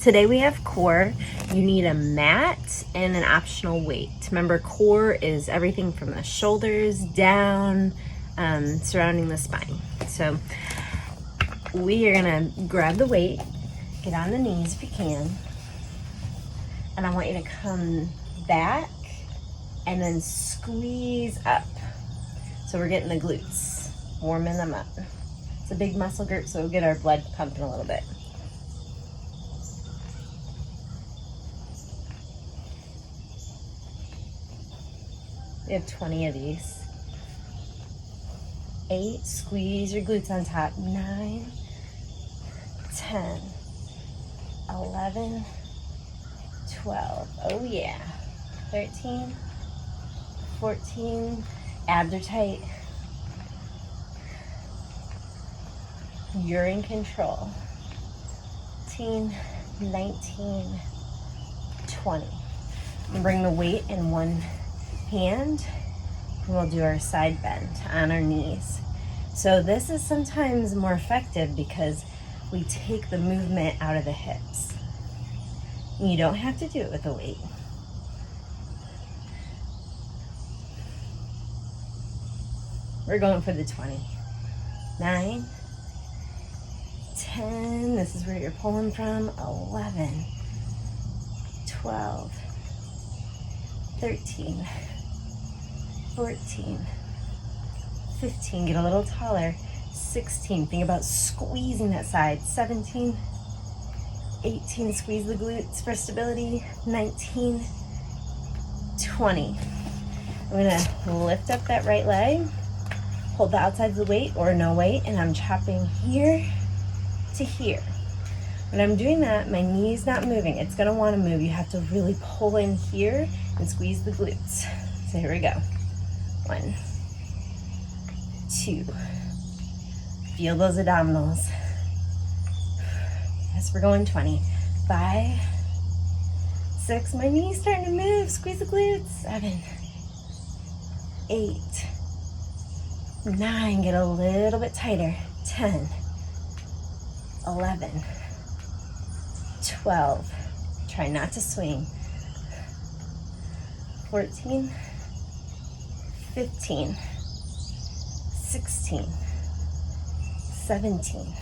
Today we have core. You need a mat and an optional weight. Remember, core is everything from the shoulders down, surrounding the spine. So we are gonna grab the weight, get on the knees if you can, and I want you to come back and then squeeze up. So we're getting the glutes, warming them up. It's a big muscle group, so we'll get our blood pumping a little bit. We have 20 of these. 8, squeeze your glutes on top. 9, 10, 11, 12. Oh yeah. 13, 14, abs are tight. You're in control. 18, 19, 20. And bring the weight in one hand, and we'll do our side bend on our knees. So this is sometimes more effective because we take the movement out of the hips. You don't have to do it with a weight. We're going for the 20. 9, 10, this is where you're pulling from. 11, 12, 13, 14, 15, get a little taller. 16, think about squeezing that side. 17, 18, squeeze the glutes for stability. 19, 20. I'm gonna lift up that right leg, hold the outside of the weight or no weight, and I'm chopping here to here. When I'm doing that, my knee's not moving. It's gonna wanna move. You have to really pull in here and squeeze the glutes. So here we go. 1, 2. Feel those abdominals. Yes, we're going 20. 5, 6, my knee's starting to move. Squeeze the glutes. 7, 8, 9, get a little bit tighter. 10, 11, 12, try not to swing. 14, 15, 16, 17,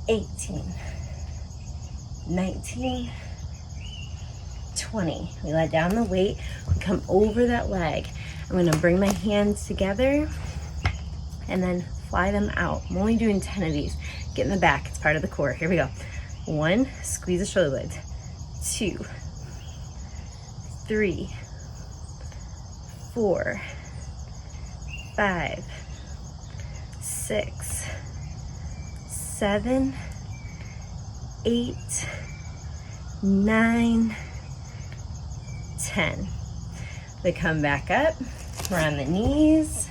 18, 19, 20. We let down the weight, we come over that leg. I'm gonna bring my hands together and then fly them out. I'm only doing 10 of these. Get in the back, it's part of the core. Here we go. 1, squeeze the shoulder blades. 2, 3, 4, 5, 6, 7, 8, 9, 10. We come back up, we're on the knees.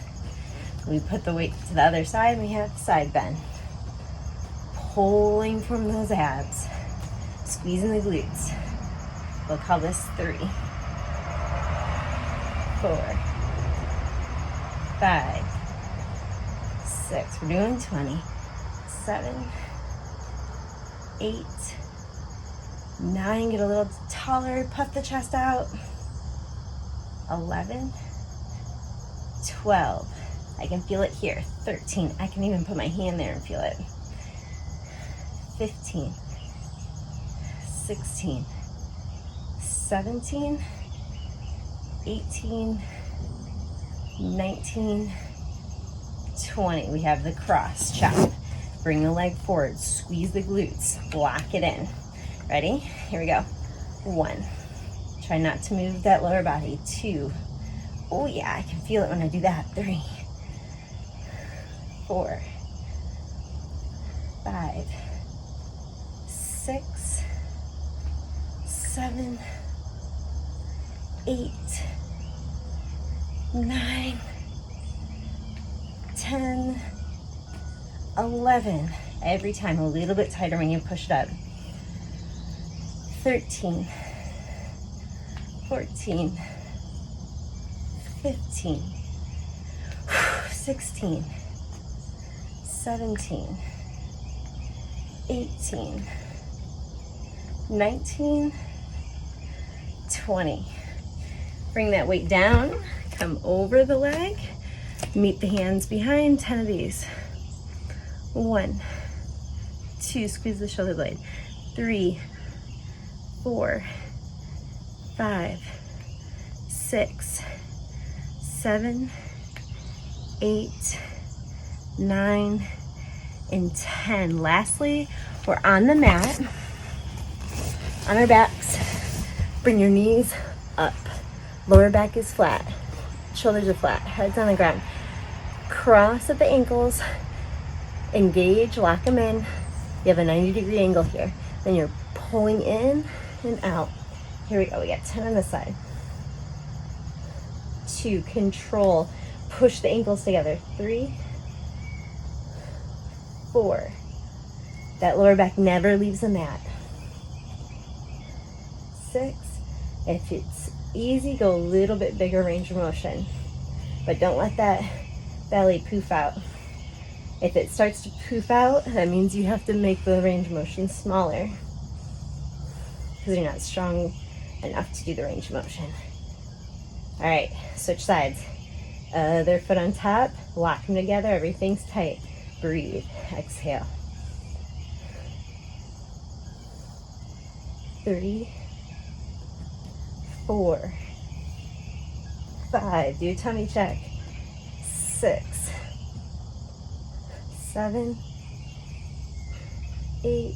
We put the weight to the other side, and we have side bend. Pulling from those abs, squeezing the glutes. We'll call this 3, 4, 5, 6. We're doing 20. 7, 8, 9. Get a little taller, puff the chest out. 11, 12. I can feel it here. 13. I can even put my hand there and feel it. 15, 16, 17, 18, 19, 20. We have the cross chop. Bring the leg forward, squeeze the glutes, lock it in. Ready? Here we go. 1. Try not to move that lower body. 2. Oh yeah, I can feel it when I do that. 3, 4, 5, 6, 7, 8, 9, 10, 11. Every time a little bit tighter when you push it up. 13, 14, 15, 16, 17, 18, 19, 20. Bring that weight down, come over the leg, meet the hands behind, 10 of these. 1, 2, squeeze the shoulder blade. 3, 4, 5, 6, 7, 8, 9, and 10. Lastly, we're on the mat, on our backs. Bring your knees up. Lower back is flat. Shoulders are flat. Head's on the ground. Cross at the ankles. Engage, lock them in. You have a 90-degree angle here. Then you're pulling in and out. Here we go. We got 10 on this side. 2, control. Push the ankles together. 3, 4. That lower back never leaves the mat. 6. If it's easy, go a little bit bigger range of motion. But don't let that belly poof out. If it starts to poof out, that means you have to make the range of motion smaller because you're not strong enough to do the range of motion. All right, switch sides. Other foot on top, lock them together, everything's tight. Breathe, exhale. 3, 4, 5, do a tummy check. 6, 7, 8,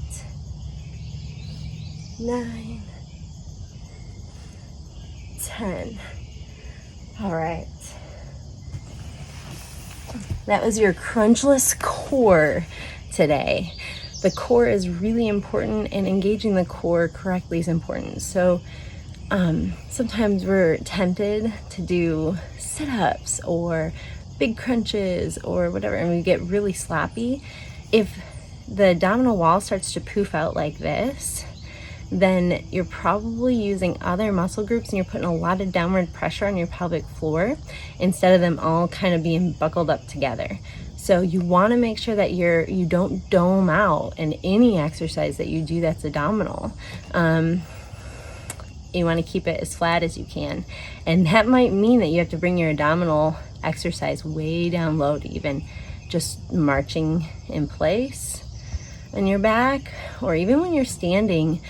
9, 10. All right. That was your crunchless core today. The core is really important, and engaging the core correctly is important. So sometimes we're tempted to do sit-ups or big crunches or whatever, and we get really sloppy. If the abdominal wall starts to poof out like this, then you're probably using other muscle groups and you're putting a lot of downward pressure on your pelvic floor instead of them all kind of being buckled up together. So you want to make sure that you don't dome out in any exercise that you do that's abdominal. You want to keep it as flat as you can. And that might mean that you have to bring your abdominal exercise way down low to even just marching in place on your back, or even when you're standing.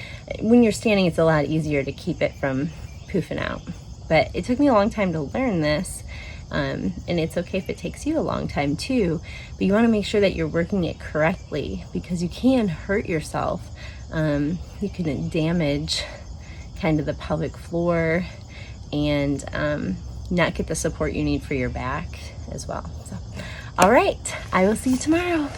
When you're standing, it's a lot easier to keep it from poofing out. But it took me a long time to learn this. And it's okay if it takes you a long time too, but you want to make sure that you're working it correctly, because you can hurt yourself. You can damage kind of the pelvic floor and not get the support you need for your back as well. So, all right, I will see you tomorrow.